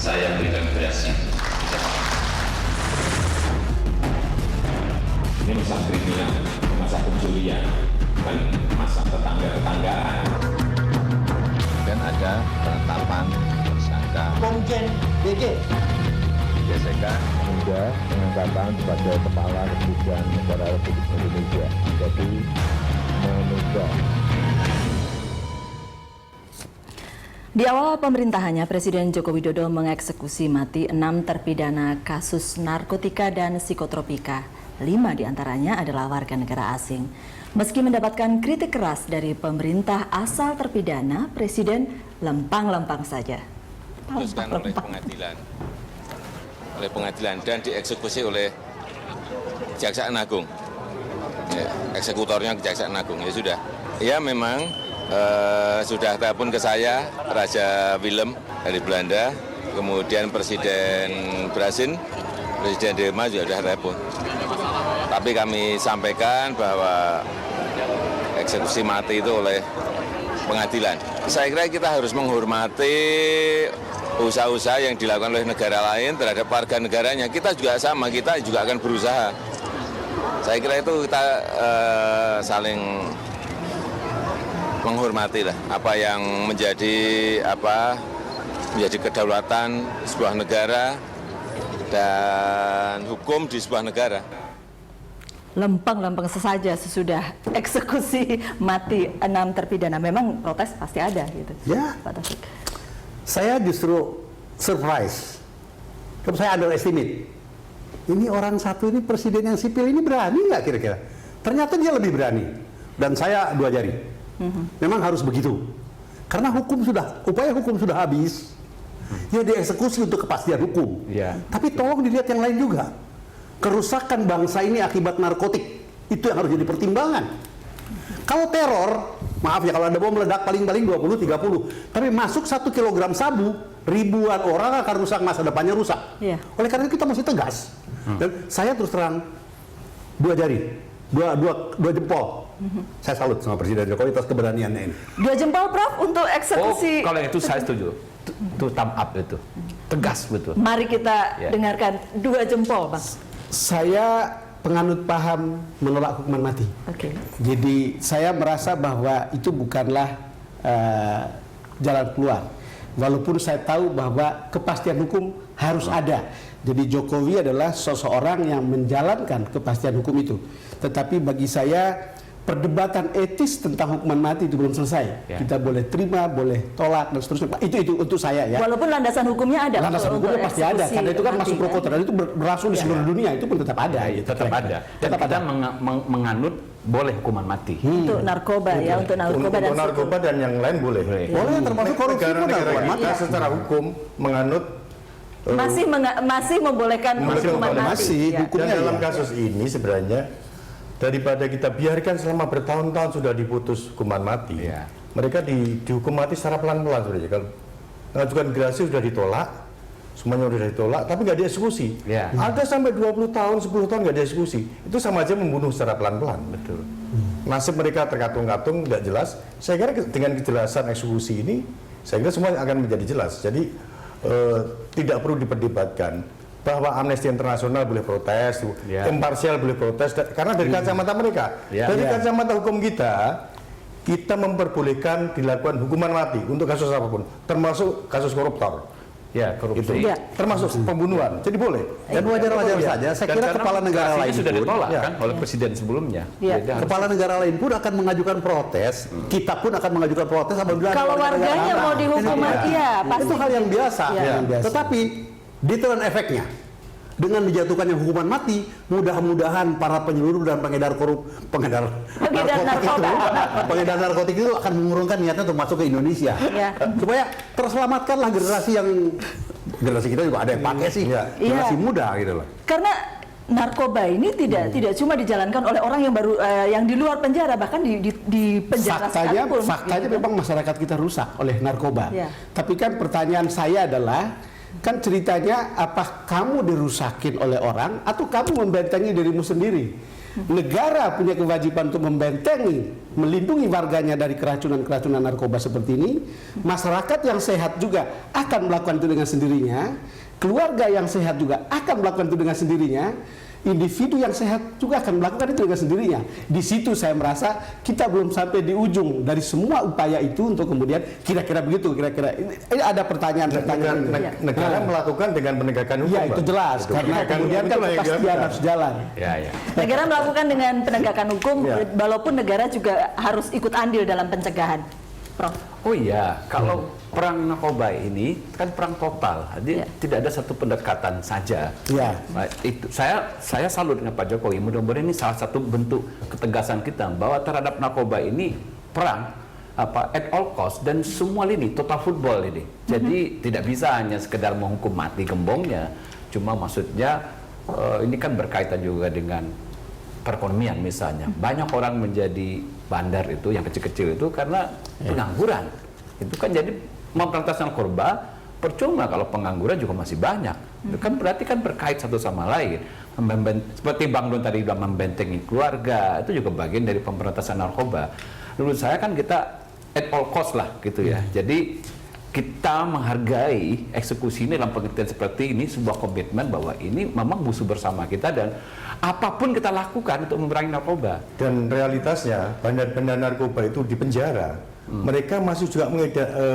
saya berikan gerasi. Ini masa kriminal, masa pencurian, bukan masa tetangga-tetanggaan. Dan ada penetapan tersangka Komjen BG gesekan hingga pengangkatan sebagai Kepala Kepolisian Negara Republik Indonesia menjadi menunjuk. Di awal pemerintahannya, Presiden Joko Widodo mengeksekusi mati 6 terpidana kasus narkotika dan psikotropika. 5 diantaranya adalah warga negara asing. Meski mendapatkan kritik keras dari pemerintah asal terpidana, Presiden lempang-lempang saja. Diputuskan oleh pengadilan dan dieksekusi oleh Kejaksaan Agung. Ya, eksekutornya Kejaksaan Agung, ya sudah. Ya memang sudah telepon ke saya Raja Willem dari Belanda, kemudian Presiden Brasin, Presiden Denmark juga sudah telepon. Tapi kami sampaikan bahwa eksekusi mati itu oleh pengadilan. Saya kira kita harus menghormati usaha-usaha yang dilakukan oleh negara lain terhadap warga negaranya. Kita juga sama, kita juga akan berusaha. Saya kira itu kita saling menghormati lah apa yang menjadi kedaulatan sebuah negara dan hukum di sebuah negara. Lempang-lempang saja sesudah eksekusi mati 6 terpidana. Memang protes pasti ada gitu. Ya, Pak Taufik. saya justru surprise. Saya underestimate. Ini orang satu ini presiden yang sipil ini berani nggak kira-kira? Ternyata dia lebih berani. Dan saya 2 jari. Memang harus begitu. Karena upaya hukum sudah habis. Ya dieksekusi untuk kepastian hukum. Ya. Tapi tolong dilihat yang lain juga. Kerusakan bangsa ini akibat narkotik. Itu yang harus jadi pertimbangan. Kalau teror, maaf ya kalau ada bom meledak paling-paling 20-30. Tapi masuk 1 kilogram sabu, ribuan orang akan rusak, masa depannya rusak. Iya. Oleh karena itu kita masih tegas. Dan saya terus terang 2 jari, dua jempol. Saya salut sama Presiden Jokowi atas keberaniannya ini. 2 jempol Prof untuk eksekusi. Kalau itu saya setuju. Itu thumb up itu. Tegas betul. Mari kita dengarkan 2 jempol, Bang. Saya penganut paham menolak hukuman mati. Oke. Jadi saya merasa bahwa itu bukanlah jalan keluar. Walaupun saya tahu bahwa kepastian hukum harus ada. Jadi Jokowi adalah seseorang yang menjalankan kepastian hukum itu. Tetapi bagi saya perdebatan etis tentang hukuman mati itu belum selesai. Ya. Kita boleh terima, boleh tolak dan seterusnya. Itu untuk saya ya. Walaupun landasan hukumnya ada. Landasan untuk hukumnya pasti ada. eksekusi Karena itu kan mati, masuk pro kontra. Dan itu berlangsung di seluruh dunia. Itu pun tetap ada. Ya, tetap ada. Dan kita menganut boleh hukuman mati. Untuk narkoba ya, untuk narkoba dan untuk narkoba dan yang lain boleh. Boleh termasuk korupsi pun Negara-negara hukuman mati. kita secara hukum menganut masih membolehkan hukuman mati. Masih, Ya. hukumnya dan dalam ya. kasus ini sebenarnya daripada kita biarkan selama bertahun-tahun sudah diputus hukuman mati, Ya. mereka dihukum mati secara pelan-pelan sebenarnya. Kalau mengajukan gerasi sudah ditolak, semuanya sudah ditolak, tapi nggak dieksekusi. Ya. Ada sampai 20 tahun, 10 tahun nggak dieksekusi. Itu sama aja membunuh secara pelan-pelan. Betul. Nasib mereka terkatung-katung, nggak jelas. Saya kira dengan kejelasan eksekusi ini, saya kira semua akan menjadi jelas. Jadi tidak perlu diperdebatkan bahwa Amnesty Internasional boleh protes, imparsial boleh protes, karena dari kacamata mereka, dari kacamata hukum kita memperbolehkan dilakukan hukuman mati untuk kasus apapun, termasuk kasus koruptor. Ya, korupsi. Ya. Termasuk pembunuhan. Jadi boleh. Dan wajar-wajar saja. Saya kira kepala negara lain sudah pun, ditolak ya, kan oleh presiden sebelumnya. Ya. Jadi kepala negara lain pun akan mengajukan protes. Kita pun akan mengajukan protes apabila ada Kalau warga negara warganya lain. mau dihukum mati ya pasti. Itu hal yang biasa. Ya. Yang biasa. Tetapi deterrent efeknya dengan dijatuhkannya hukuman mati, mudah-mudahan para penyelundup dan pengedar narkotik itu akan mengurungkan niatnya untuk masuk ke Indonesia. Ya. Supaya terselamatkanlah generasi kita juga ada yang pakai sih, generasi muda gitu loh. Karena narkoba ini tidak cuma dijalankan oleh orang yang baru yang di luar penjara, bahkan di penjara sekalipun. Faktanya gitu. memang masyarakat kita rusak oleh narkoba. Ya. Tapi kan pertanyaan saya adalah, kan ceritanya apa kamu dirusakin oleh orang atau kamu membentengi dirimu sendiri? Negara punya kewajiban untuk membentengi, melindungi warganya dari keracunan-keracunan narkoba seperti ini. Masyarakat yang sehat juga akan melakukan itu dengan sendirinya. Keluarga yang sehat juga akan melakukan itu dengan sendirinya. Individu yang sehat juga akan melakukan itu dengan sendirinya. Di situ saya merasa kita belum sampai di ujung dari semua upaya itu untuk kemudian kira-kira begitu, kira-kira ini ada pertanyaan-pertanyaan. Negara melakukan dengan penegakan hukum. Ya itu jelas, karena kemudian kan kepastian harus jalan. Ya, ya. Negara melakukan dengan penegakan hukum, walaupun negara juga harus ikut andil dalam pencegahan. Prof. Oh iya, kalau perang narkoba ini kan perang total, jadi tidak ada satu pendekatan saja. Ya. Nah, itu saya salut dengan Pak Jokowi. Mudah-mudahan ini salah satu bentuk ketegasan kita bahwa terhadap narkoba ini perang at all cost dan semua lini, total football ini. Jadi tidak bisa hanya sekedar menghukum mati gembongnya, cuma maksudnya ini kan berkaitan juga dengan perekonomian misalnya. Banyak orang menjadi bandar itu yang kecil-kecil itu karena pengangguran. Itu kan jadi memberantas narkoba percuma kalau pengangguran juga masih banyak. Itu kan berarti kan berkait satu sama lain. Seperti Bang Don tadi bilang membentengi keluarga, itu juga bagian dari pemberantasan narkoba. Menurut saya kan kita at all cost lah gitu ya. Jadi kita menghargai eksekusi ini dalam pengertian seperti ini sebuah komitmen bahwa ini memang musuh bersama kita dan apapun kita lakukan untuk memerangi narkoba. Dan realitasnya bandar-bandar narkoba itu di penjara. Mereka masih juga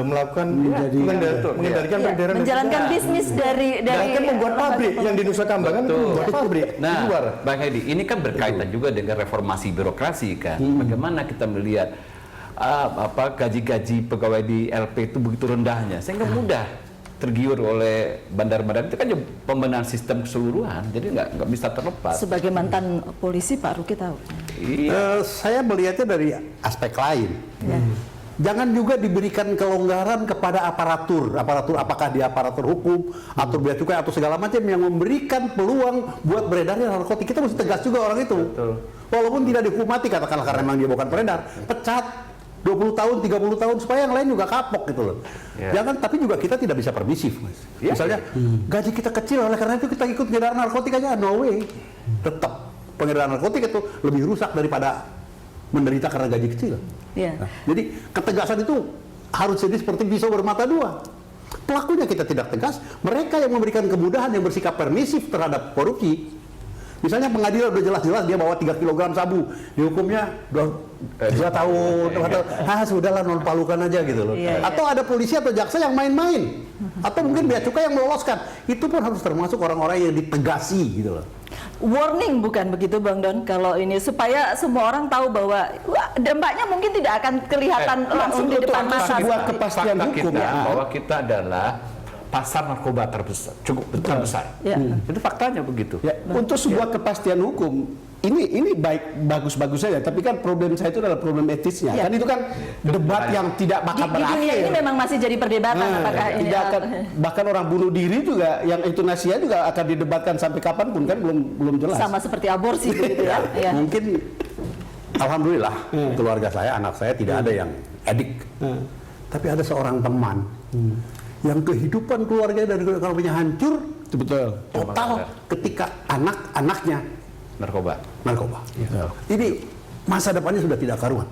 melakukan mengendalikan peredaran menjalankan bisnis dari bahkan membuat pabrik yang di Nusa Kambangan itu membuat pabrik di luar. Bang Hedi, ini kan berkaitan juga dengan reformasi birokrasi kan. Bagaimana kita melihat gaji-gaji pegawai di LP itu begitu rendahnya sehingga mudah tergiur oleh bandar-bandar. Itu kan pembenahan sistem keseluruhan, jadi nggak bisa terlepas. Sebagai mantan polisi, Pak Ruki tahu. Saya melihatnya dari aspek lain. Jangan juga diberikan kelonggaran kepada aparatur apakah di aparatur hukum atau bea cukai atau segala macam yang memberikan peluang buat beredarnya narkotik. Kita mesti tegas juga orang itu. Betul. Walaupun tidak dihukum mati katakanlah karena memang dia bukan peredar, pecat 20 tahun, 30 tahun supaya yang lain juga kapok gitu loh. Jangan, tapi juga kita tidak bisa permisif, Mas. Misalnya gaji kita kecil, oleh karena itu kita ikut peredaran narkotik aja, no way. Tetap pengedaran narkotik itu lebih rusak daripada menderita karena gaji kecil. Nah, jadi ketegasan itu harus jadi seperti pisau bermata dua. Pelakunya kita tidak tegas, mereka yang memberikan kemudahan yang bersikap permisif terhadap korupsi. Misalnya pengadilan udah jelas-jelas dia bawa 3 kg sabu, dihukumnya 2 tahun, sudahlah non palukan aja gitu loh. Atau ada polisi atau jaksa yang main-main, atau mungkin bea cukai yang meloloskan, itu pun harus termasuk orang-orang yang ditegasi gitu loh. Warning bukan begitu Bang Don kalau ini supaya semua orang tahu bahwa dampaknya mungkin tidak akan kelihatan langsung di depan mata. Sebuah kepastian hukum bahwa kita adalah pasar narkoba terbesar, cukup terbesar. Itu faktanya begitu. Untuk sebuah kepastian hukum ini bagus-bagus saja, tapi kan problem saya itu adalah problem etisnya. Kan itu kan debat yang tidak bakal berakhir. Di dunia ini memang masih jadi perdebatan apakah ini tidak akan, bahkan orang bunuh diri juga yang euthanasia juga akan didebatkan sampai kapanpun kan belum jelas. Sama seperti aborsi gitu ya. Mungkin alhamdulillah keluarga saya, anak saya tidak ada yang edik. Tapi ada seorang teman yang kehidupan keluarganya dari keluarganya hancur total ketika anak-anaknya narkoba. Ini masa depannya sudah tidak karuan.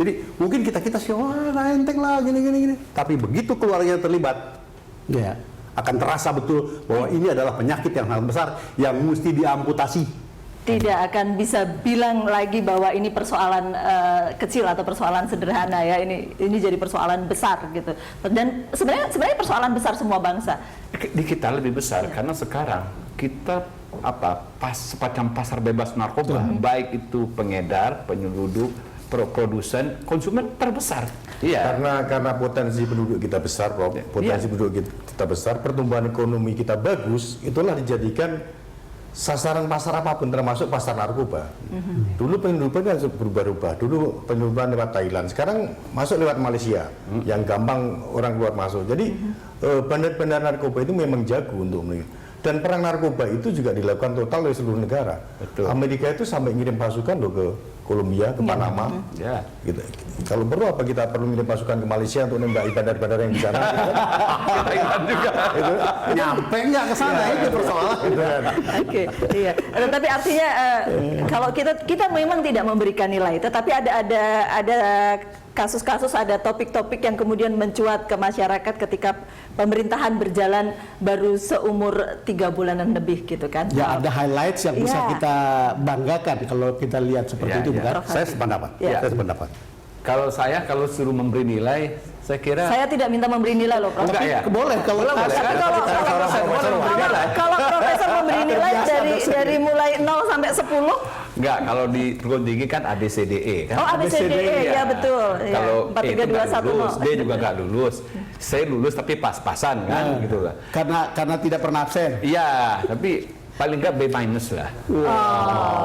Jadi mungkin kita sih enteng lah gini. Tapi begitu keluarganya terlibat, akan terasa betul bahwa ini adalah penyakit yang sangat besar yang mesti diamputasi. Tidak akan bisa bilang lagi bahwa ini persoalan kecil atau persoalan sederhana ya. Ini jadi persoalan besar gitu. Dan sebenarnya persoalan besar semua bangsa. Di kita lebih besar karena sekarang kita semacam pasar bebas narkoba, baik itu pengedar, penyelundup, produsen, konsumen terbesar. Karena potensi penduduk kita besar, penduduk kita besar, pertumbuhan ekonomi kita bagus, itulah dijadikan sasaran pasar apapun termasuk pasar narkoba. Dulu penyelundupan kan berubah-ubah. Dulu penyelundupan lewat Thailand, sekarang masuk lewat Malaysia, yang gampang orang keluar masuk. Jadi bandar-bandar narkoba itu memang jago untuk dan perang narkoba itu juga dilakukan total oleh seluruh negara. Amerika itu sampai ngirim pasukan loh ke Kolombia, ke Panama. Ya. Gitu. Kalau perlu apa kita perlu ngirim pasukan ke Malaysia untuk nembak bandar-bandar yang di sana? Nyampe nggak ke sana itu persoalan. Oke, iya. Tapi artinya kalau kita memang tidak memberikan nilai, tetapi ada kasus-kasus, ada topik-topik yang kemudian mencuat ke masyarakat ketika pemerintahan berjalan baru seumur 3 bulanan lebih gitu kan? Ya ada highlights yang bisa Iya. kita banggakan kalau kita lihat seperti Ya, itu, ya. bukan? Saya sependapat. Ya. Saya sependapat. Kalau suruh memberi nilai, saya kira Saya tidak minta memberi nilai loh, Prof. enggak ya. Boleh kalau Boleh, Tapi kan? kalau Kalau profesor memberi nilai dari mulai 0 sampai 10, enggak, kalau di perguruan tinggi kan ABCDE kan. oh ABCDE, ya betul. Ya, Kalau 4, 3, 2, 1, lulus, 0. D juga nggak lulus. Saya lulus tapi pas-pasan kan, gitu lah. karena tidak pernah absen. Iya, tapi paling nggak B minus lah.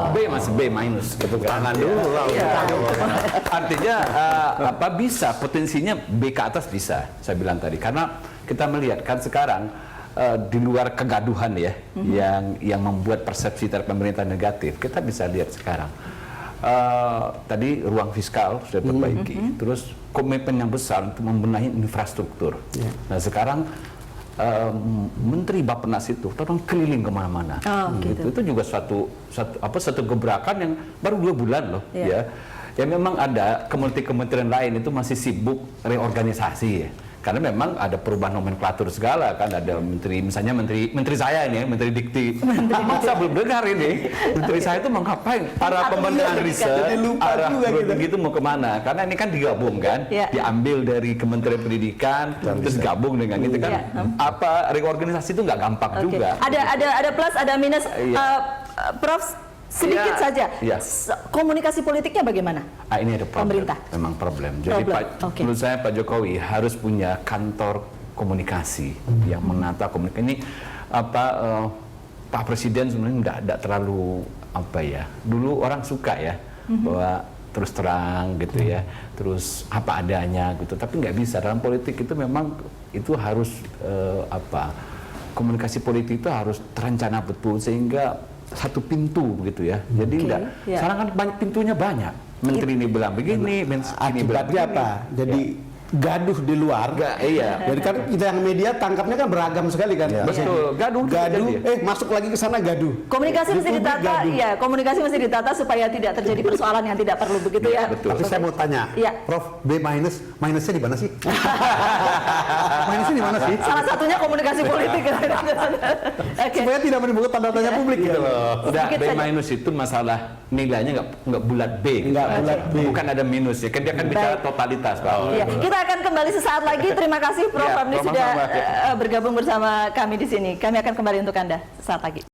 B masih B minus gitu kan. Tangan dulu lah. Artinya bisa potensinya B ke atas bisa, saya bilang tadi. Karena kita melihat kan sekarang di luar kegaduhan ya, yang membuat persepsi terhadap pemerintah negatif, kita bisa lihat sekarang. Tadi ruang fiskal sudah diperbaiki, terus komitmen yang besar untuk membenahi infrastruktur. Nah sekarang Menteri Bappenas itu orang keliling kemana-mana. Gitu. Itu juga satu gebrakan yang baru 2 bulan loh. Iya. Ya memang ada kementerian lain itu masih sibuk reorganisasi ya. Karena memang ada perubahan nomenklatur segala kan, ada misalnya menteri saya ini, menteri Dikti. Masa belum dengar ini, menteri saya itu mau ngapain? Arah pembenahan riset, arah gitu mau kemana? Karena ini kan digabung kan, Ya. diambil dari Kementerian Pendidikan, terus gabung dengan itu kan. Ya. Apa reorganisasi itu nggak gampang Oke. juga. Ada plus, ada minus. Iya. Prof, sedikit Iya. saja. Iya. Komunikasi politiknya bagaimana? Ini ada problem, Pemerintah. memang problem. Jadi Problem, oke. menurut saya Pak Jokowi harus punya kantor komunikasi yang menata komunikasi. Ini Pak Presiden sebenarnya tidak terlalu Dulu orang suka ya bahwa terus terang gitu ya, terus apa adanya gitu. Tapi nggak bisa dalam politik itu memang itu harus komunikasi politik itu harus terencana betul sehingga satu pintu gitu ya. Jadi enggak. ya. Sekarang kan pintunya banyak. Menteri ini bilang begini, menteri ini bilang Akibatnya begini. apa? Jadi gaduh di luar. Iya. Jadi kan kita yang media tangkapnya kan beragam sekali kan. Betul. Gaduh. Gaduh, Jadi. masuk lagi ke sana gaduh. Komunikasi Di mesti publik ditata, gaduh. ya. Komunikasi mesti ditata supaya tidak terjadi persoalan yang tidak perlu begitu ya. Betul. Tapi saya mau tanya, Iya. Prof, B minus, minusnya di mana sih? Minusnya di mana sih? Salah satunya komunikasi politik. Oke. Supaya tidak menimbulkan tanda tanya publik gitu loh. Udah Sedikit B saja. minus itu masalah nilainya nggak bulat B. Nggak bulat B. Bukan ada minus ya. Kan dia kan bicara Baik. totalitas Pak. Ya, kita akan kembali sesaat lagi. Terima kasih Prof. Ya, Ramli sama-sama. sudah bergabung bersama kami di sini. Kami akan kembali untuk Anda sesaat lagi.